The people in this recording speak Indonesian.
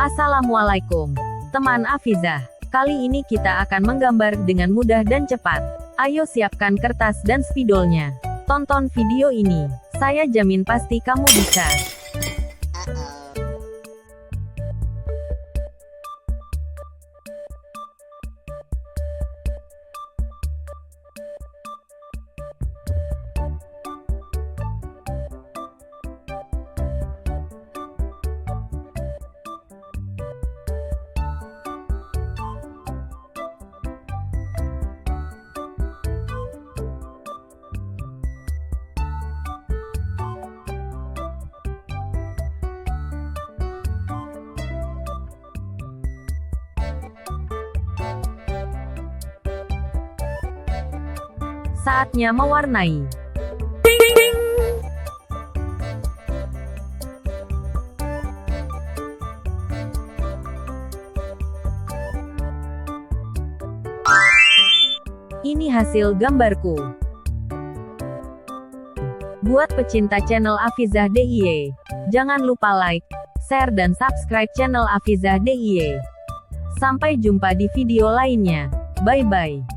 Assalamualaikum, teman Afizah. Kali ini kita akan menggambar dengan mudah dan cepat. Ayo siapkan kertas dan spidolnya. Tonton video ini. Saya jamin pasti kamu bisa. Saatnya mewarnai. Ini hasil gambarku. Buat pecinta channel Afizah DIY, jangan lupa like, share dan subscribe channel Afizah DIY. Sampai jumpa di video lainnya. Bye-bye.